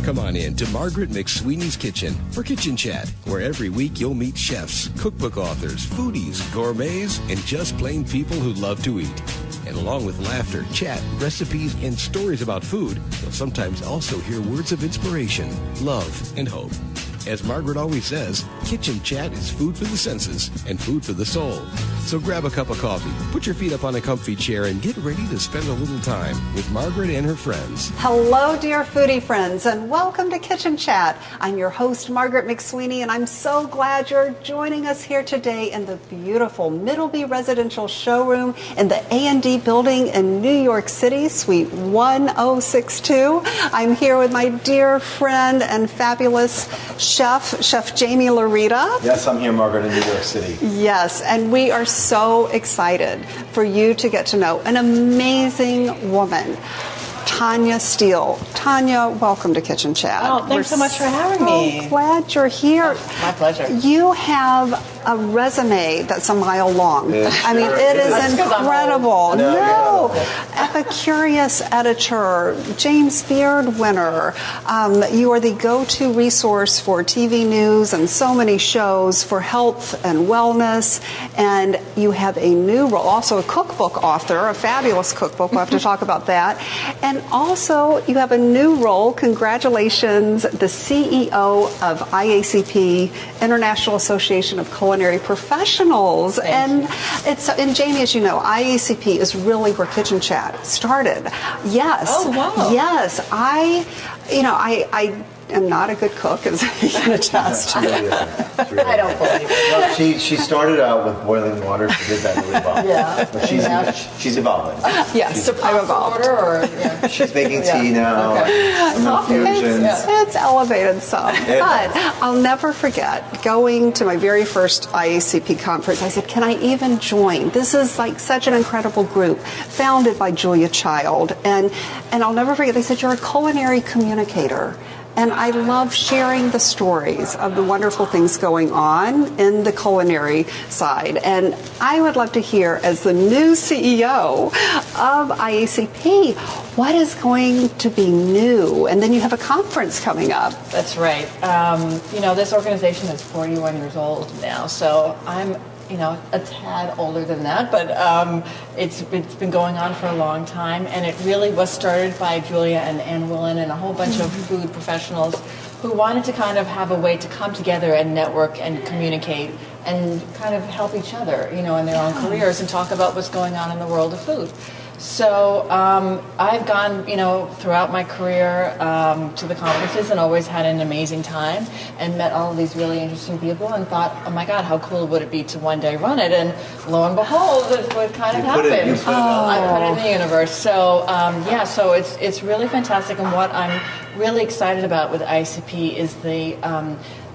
Come on in to Margaret McSweeney's Kitchen for Kitchen Chat, where every week you'll meet chefs, cookbook authors, foodies, gourmets, and just plain people who love to eat. And along with laughter, chat, recipes, and stories about food, you'll sometimes also hear words of inspiration, love, and hope. As Margaret always says, Kitchen Chat is food for the senses and food for the soul. So grab a cup of coffee, put your feet up on a comfy chair, and get ready to spend a little time with Margaret and her friends. Hello, dear foodie friends, and welcome to Kitchen Chat. I'm your host, Margaret McSweeney, and I'm so glad you're joining us here today in the beautiful Middleby Residential Showroom in the A&D building in New York City, Suite 1062. I'm here with my dear friend and fabulous Chef Jamie Larita. Yes, I'm here, Margaret, in New York City. Yes, and we are so excited for you to get to know an amazing woman, Tanya Steele. Tanya, welcome to Kitchen Chat. Oh, thanks so much for having me. Glad you're here. Oh, my pleasure. You have a resume that's a mile long. I mean, it is incredible. No, Epicurious editor, James Beard winner. You are the go-to resource for TV news and so many shows for health and wellness. And you have a new role, also a cookbook author, a fabulous cookbook. We'll have to talk about that. And also, you have a new role. Congratulations, the CEO of IACP, International Association of Culinary Professionals. And Jamie, as you know, IACP is really where Kitchen Chat started. Yes. Oh, wow. Yes. I am not a good cook, as you can attest. I don't believe it. Well, she started out with boiling water. She did that really well. Yeah. But she's evolving. Yes, I'm evolved. She's making tea now. Okay. Some infusions. It's elevated some. But I'll never forget going to my very first IACP conference. I said, can I even join? This is like such an incredible group founded by Julia Child. And I'll never forget, they said, you're a culinary communicator. And I love sharing the stories of the wonderful things going on in the culinary side. And I would love to hear, as the new CEO of IACP, what is going to be new? And then you have a conference coming up. That's right. This organization is 41 years old now, so I'm a tad older than that, but it's been going on for a long time, and it really was started by Julia and Anne Willan and a whole bunch of food professionals who wanted to kind of have a way to come together and network and communicate and kind of help each other, in their own careers and talk about what's going on in the world of food. So I've gone, throughout my career to the conferences and always had an amazing time and met all of these really interesting people and thought, oh my God, how cool would it be to one day run it? And lo and behold, it would kind of happen. I put it in the universe. So so it's really fantastic. And what I'm really excited about with ICP is the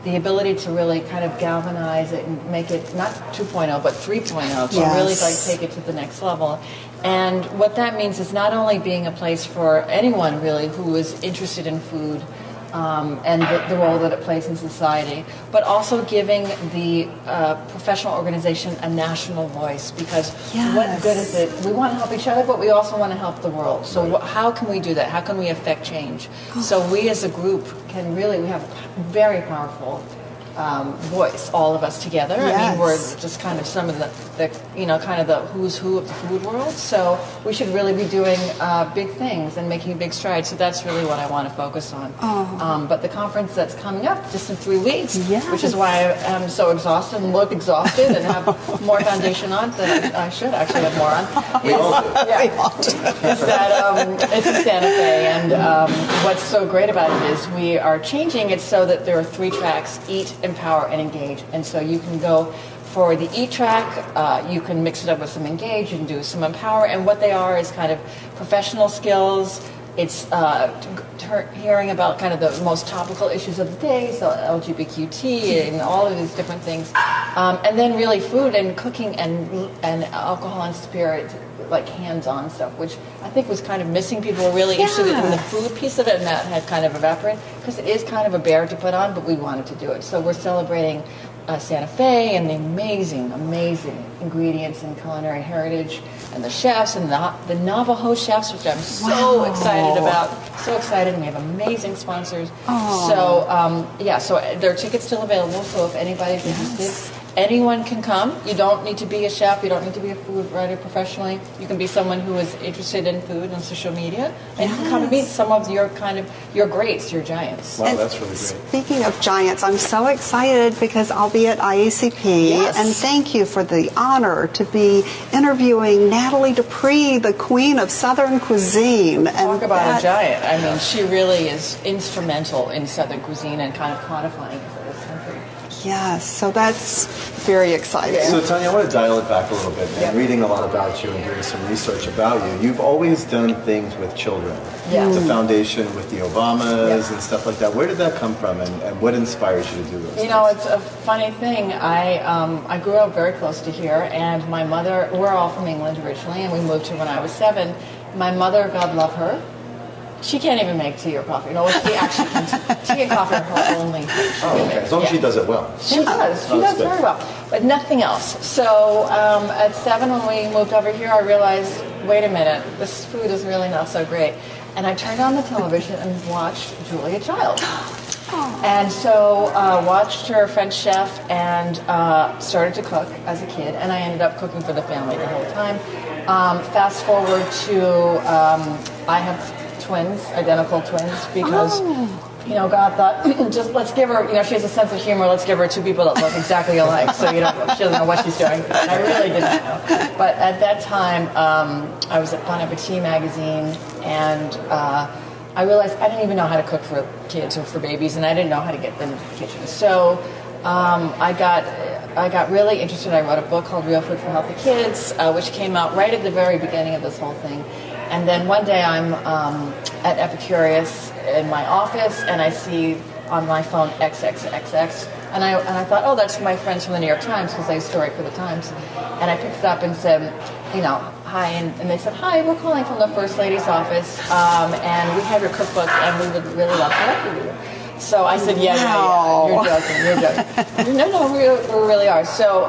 ability to really kind of galvanize it and make it not 2.0 but 3.0 to really take it to the next level. And what that means is not only being a place for anyone really who is interested in food and the role that it plays in society, but also giving the professional organization a national voice, because what good is it? We want to help each other, but we also want to help the world. So how can we do that? How can we affect change? So we as a group we have a very powerful voice, all of us together. Yes. I mean, we're just kind of some of the kind of the who's who of the food world. So we should really be doing big things and making big strides. So that's really what I want to focus on. But the conference that's coming up just in 3 weeks, which is why I'm so exhausted and look exhausted and have more foundation on than I should actually have more on. We all do. It's in Santa Fe, and what's so great about it is we are changing it so that there are 3 tracks: eat, empower, and engage. And so you can go for the eat track, you can mix it up with some engage, you can do some empower, and what they are is kind of professional skills. It's hearing about kind of the most topical issues of the day, so LGBTQ and all of these different things. And then really food and cooking and alcohol and spirit, like hands-on stuff, which I think was kind of missing. People were really interested in the food piece of it, and that had kind of evaporated because it is kind of a bear to put on, but we wanted to do it. So we're celebrating Santa Fe and the amazing, amazing ingredients and culinary heritage and the chefs and the Navajo chefs, which I'm so excited about. So excited, and we have amazing sponsors. So so there are tickets still available. So if anybody's interested, anyone can come. You don't need to be a chef. You don't need to be a food writer professionally. You can be someone who is interested in food and social media, and you can come and meet some of your greats, your giants. Wow, that's really great. Speaking of giants, I'm so excited because I'll be at IACP, and thank you for the honor to be interviewing Natalie Dupree, the queen of Southern cuisine. Talk about a giant. I mean, she really is instrumental in Southern cuisine and kind of codifying it for this country. Yes, so that's very exciting. So, Tanya, I want to dial it back a little bit. And reading a lot about you and doing some research about you, you've always done things with children. Yes. The foundation with the Obamas and stuff like that. Where did that come from, and what inspires you to do those things? It's a funny thing. I grew up very close to here, and my mother, we're all from England originally, and we moved here when I was 7. My mother, God love her, she can't even make tea or coffee. No, she actually can. Tea and coffee are her only thing. Okay. As long as she does it well. She does. She does very well, but nothing else. So at 7, when we moved over here, I realized, wait a minute, this food is really not so great. And I turned on the television and watched Julia Child. And so watched her French chef and started to cook as a kid, and I ended up cooking for the family the whole time. Fast forward to I have twins, identical twins, because God thought, just let's give her, she has a sense of humor, let's give her 2 people that look exactly alike, so she doesn't know what she's doing. And I really didn't know. But at that time, I was at Bon Appetit magazine, and I realized I didn't even know how to cook for kids or for babies, and I didn't know how to get them into the kitchen. So I got really interested. I wrote a book called Real Food for Healthy Kids, which came out right at the very beginning of this whole thing. And then one day I'm at Epicurious in my office, and I see on my phone XXXX, and I thought, oh, that's my friends from the New York Times, because I used to write for the Times. And I picked it up and said, hi, and they said, hi, we're calling from the First Lady's office, and we have your cookbook, and we would really love to work with you. So I said, yeah, you're joking. No, we really are. So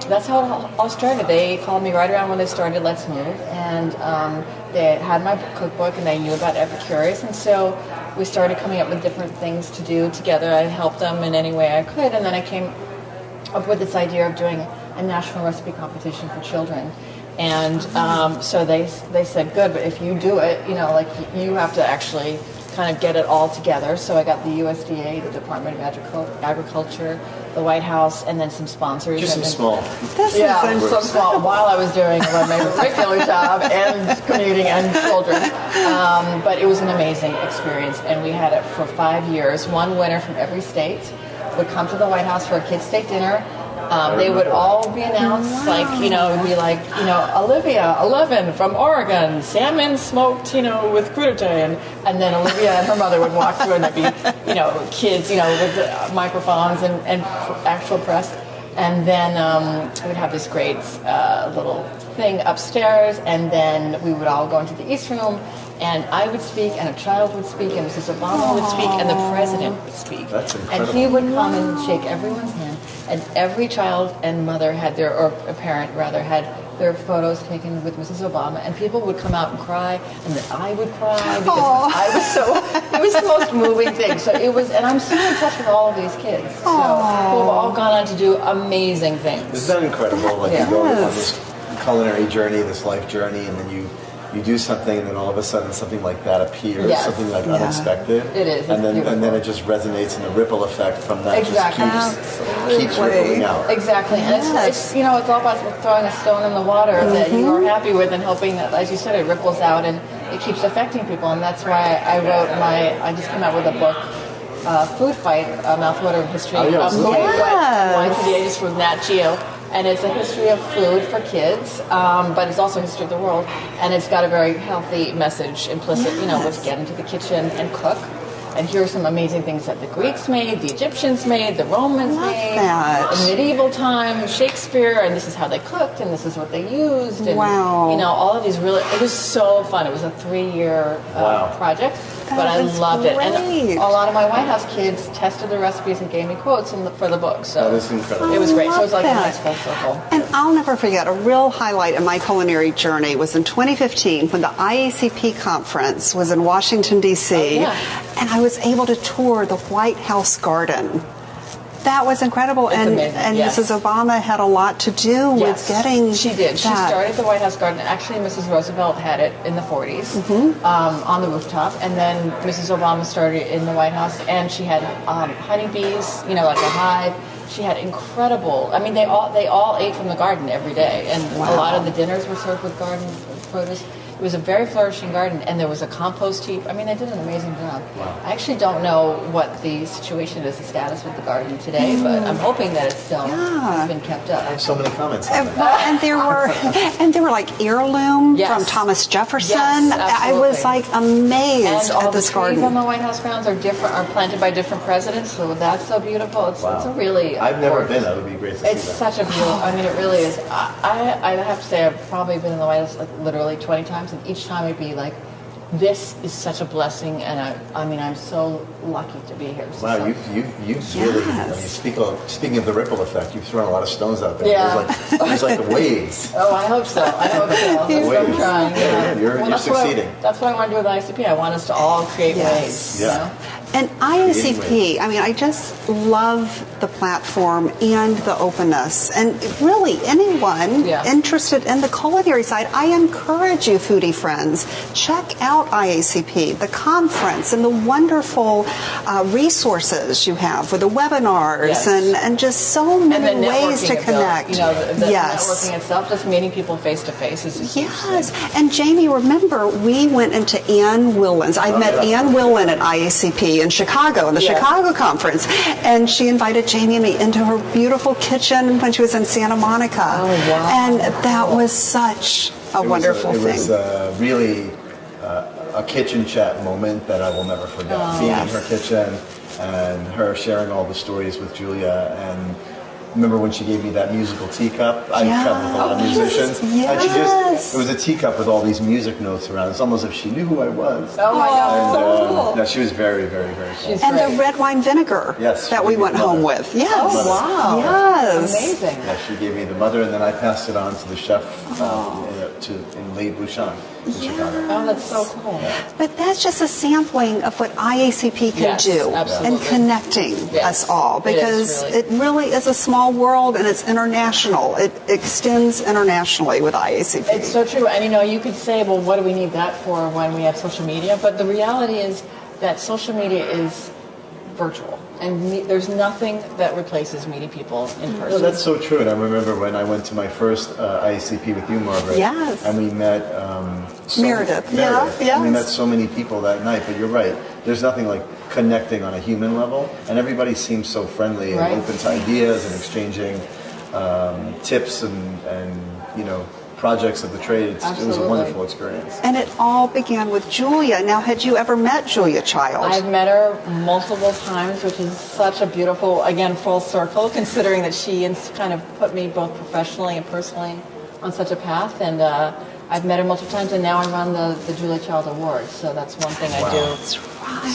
that's how it all started. They called me right around when they started Let's Move, and they had my cookbook, and they knew about Epicurious, and so we started coming up with different things to do together. I helped them in any way I could, and then I came up with this idea of doing a national recipe competition for children. And so they said, good, but if you do it, you have to actually kind of get it all together. So I got the USDA, the Department of Agriculture, the White House, and then some sponsors. Just some small. Some small. While I was doing my regular job and commuting and children. But it was an amazing experience, and we had it for 5 years. One winner from every state would come to the White House for a kids' state dinner. They would all be announced, it would be Olivia, 11, from Oregon, salmon smoked, with crudité, and then Olivia and her mother would walk through, and there'd be, kids, with microphones and actual press, and then we'd have this great little thing upstairs, and then we would all go into the East Room, and I would speak, and a child would speak, and Mrs. Obama would speak, and the president would speak. That's incredible. And he would come and shake everyone's hand, and every child and mother had or a parent rather, had their photos taken with Mrs. Obama, and people would come out and cry, and then I would cry, because it was the most moving thing. So it was, and I'm still in touch with all of these kids, who have all gone on to do amazing things. Isn't that incredible? You go on this culinary journey, this life journey, and then you do something, and then all of a sudden something like that appears, something unexpected. It is. And then it just resonates, and the ripple effect from that just keeps rippling out. Exactly. And it's it's all about throwing a stone in the water that you are happy with, and hoping that, as you said, it ripples out and it keeps affecting people. And that's why I just came out with a book, Food Fight, a Mouthwater History of Food and Wine for the Ages from Nat Geo. And it's a history of food for kids, but it's also a history of the world. And it's got a very healthy message implicit, let's get into the kitchen and cook. And here are some amazing things that the Greeks made, the Egyptians made, the Romans made, in medieval times, Shakespeare, and this is how they cooked, and this is what they used. And, all of these it was so fun. It was a 3-year project. but I loved it. And great. a lot of my White House kids tested the recipes and gave me quotes for the book. So that is incredible. It was great. So it was like that. a nice full circle. And I'll never forget, a real highlight in my culinary journey was in 2015 when the IACP conference was in Washington, D.C., and I was able to tour the White House garden. That was incredible, and Mrs. Obama had a lot to do with getting. She did. She started the White House garden. Actually, Mrs. Roosevelt had it in the 40s on the rooftop, and then Mrs. Obama started it in the White House, and she had honeybees, like a hive. She had incredible. I mean, they all ate from the garden every day, and a lot of the dinners were served with garden produce. It was a very flourishing garden, and there was a compost heap. I mean, they did an amazing job. Wow. I actually don't know what the situation is, the status with the garden today, but I'm hoping that it's still been kept up. I have so many comments on that. Well, and there were like heirloom from Thomas Jefferson. I was like amazed and at this garden. And all the trees on the White House grounds are planted by different presidents, so that's so beautiful. It's a really I've never been. That would be great to see. It's such a beautiful. I mean, it really is. I have to say, I've probably been in the White House like literally 20 times. And each time it'd be like, this is such a blessing, and I'm so lucky to be here. So, wow, you've really, speaking of the ripple effect, you've thrown a lot of stones out there. Yeah. There's like the waves. Oh, I hope so. That's what I'm trying. Yeah, you're succeeding. That's what I want to do with IACP. I want us to all create waves. Yeah. And IACP, I mean, I just love the platform and the openness. And really, anyone interested in the culinary side, I encourage you, foodie friends, check out IACP, the conference, and the wonderful resources you have for the webinars and just so many ways to connect. The networking itself, just meeting people face to face is a huge thing. And Jamie, remember, we went into Anne Willan's. I met Anne Willan at IACP in Chicago, in the Chicago conference, and she invited Jamie and me into her beautiful kitchen when she was in Santa Monica. Oh, wow. And that was such a wonderful thing. It was really a kitchen chat moment that I will never forget. Being in her kitchen and her sharing all the stories with Julia, and remember when she gave me that musical teacup? I traveled with a lot of musicians. And it was a teacup with all these music notes around. It's almost as if she knew who I was. Oh my God, so cool. No, she was very, very, very cool. And the red wine vinegar that we went home with. Yes. Oh, wow. Yes. Amazing. Yeah, she gave me the mother, and then I passed it on to the chef in Les Bouchons in Chicago. Oh, that's so cool. But that's just a sampling of what IACP can do in connecting us all, because it really is a small world, and it's international. It extends internationally with IACP. It's so true. And you could say, well, what do we need that for when we have social media? But the reality is that social media is virtual, and there's nothing that replaces meeting people in person. No, that's so true. And I remember when I went to my first IACP with you, Margaret. Yes. And we met Meredith. And we met so many people that night. But you're right. There's nothing like connecting on a human level, and everybody seems so friendly and open to ideas and exchanging tips and projects of the trade. It was a wonderful experience. And it all began with Julia. Now, had you ever met Julia Child? I've met her multiple times, which is such a beautiful, again, full circle, considering that she kind of put me both professionally and personally on such a path. And I've met her multiple times, and now I run the Julia Child Awards. So that's one thing I do. That's right.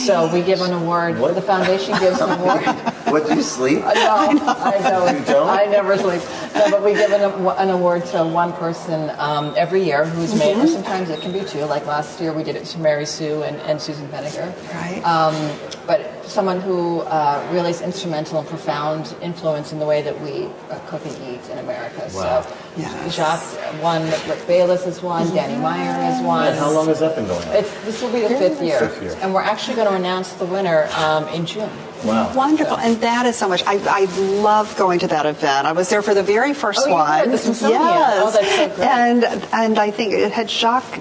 So we give an award. What? The foundation gives an award. What, do you sleep? No, I don't. You don't? I never sleep. No, but we give an award to one person every year who's made, or sometimes it can be two. Like last year we did it to Mary Sue and Susan Vinegar. Right. But someone who really is instrumental and profound influence in the way that we cook and eat in America. Wow. So Jacques won, Rick Bayless has won, Danny Meyer has won. And how long has that been going on? This will be the fifth year. And we're actually going to announce the winner in June. Wow. Wonderful. Yeah. And that is so much. I love going to that event. I was there for the very first one. The Smithsonian. Yes. Oh, that's so great. And I think it had Jacques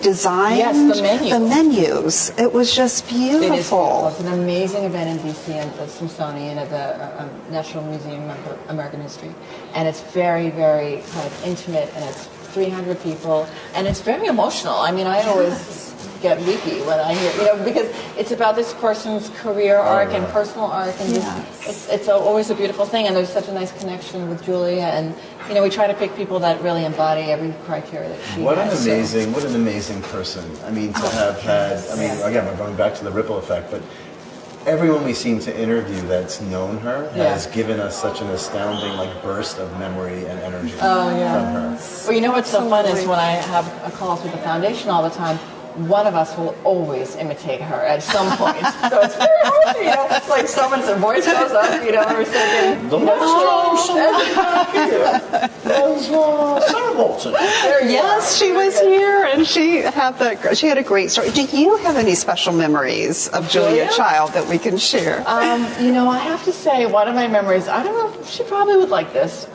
designed the menu. the menus. It was just beautiful. It is beautiful. It's an amazing event in D.C. at the Smithsonian at the National Museum of American History. And it's very, very kind of intimate, and it's 300 people, and it's very emotional. I mean, I always get weepy when I hear, because it's about this person's career arc and personal arc, and it's always a beautiful thing. And there's such a nice connection with Julia, and we try to pick people that really embody every criteria that she has. What an amazing person. I mean, to have had. I mean, again, we're going back to the ripple effect, but everyone we seem to interview that's known her has given us such an astounding burst of memory and energy from her. Well, what's so fun is when I have calls with the foundation all the time, one of us will always imitate her at some point. So it's very hard, it's like someone's voice goes up, we're thinking, the last time Sarah Bolton. Yes, she was here, and she had a great story. Do you have any special memories of Julia Child that we can share? I have to say, one of my memories, I don't know, she probably would like this,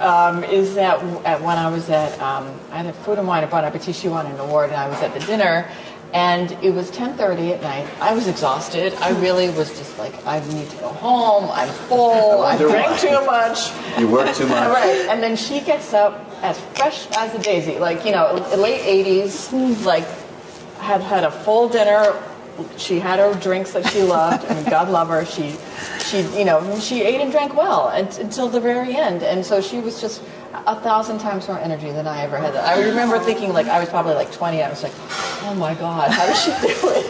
is that when I was at, I had a Food and Wine at Bon Appetit, she won an award, and I was at the dinner. And it was 10:30 at night. I was exhausted. I really was just like, I need to go home. I'm full. I drank too much. You worked too much. Right. And then she gets up as fresh as a daisy, late 80s, had a full dinner. She had her drinks that she loved. I mean, God love her. She ate and drank well until the very end. And so she was just 1,000 times more energy than I ever had. I remember thinking, I was probably 20. I was like, oh my God, how does she do it?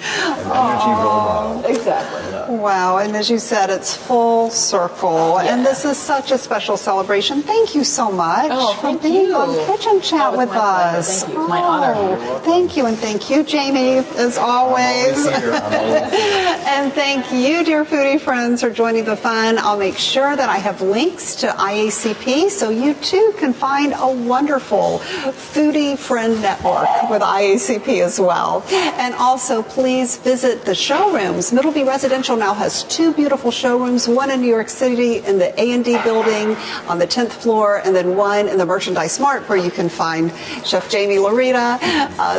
An energy role model. Exactly. Wow, and as you said, it's full circle, and this is such a special celebration. Thank you so much for being on Kitchen Chat with us. Thank you. It's my honor. Thank you, and thank you, Jamie, as always. And thank you, dear foodie friends, for joining the fun. I'll make sure that I have links to IACP so you too can find a wonderful foodie friend network with IACP as well. And also, please visit the showrooms. Middleby Residential now has 2 beautiful showrooms, one in New York City in the A&D building on the 10th floor, and then one in the Merchandise Mart where you can find Chef Jamie Larita,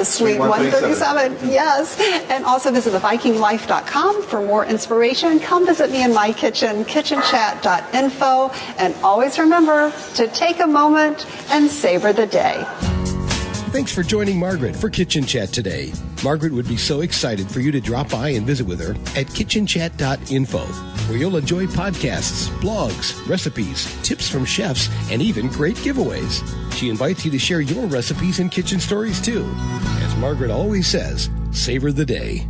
Suite 137. Yes. And also visit thevikinglife.com for more inspiration. Come visit me in my kitchen, kitchenchat.info. And always remember to take a moment and savor the day. Thanks for joining Margaret for Kitchen Chat today. Margaret would be so excited for you to drop by and visit with her at kitchenchat.info, where you'll enjoy podcasts, blogs, recipes, tips from chefs, and even great giveaways. She invites you to share your recipes and kitchen stories too. As Margaret always says, savor the day.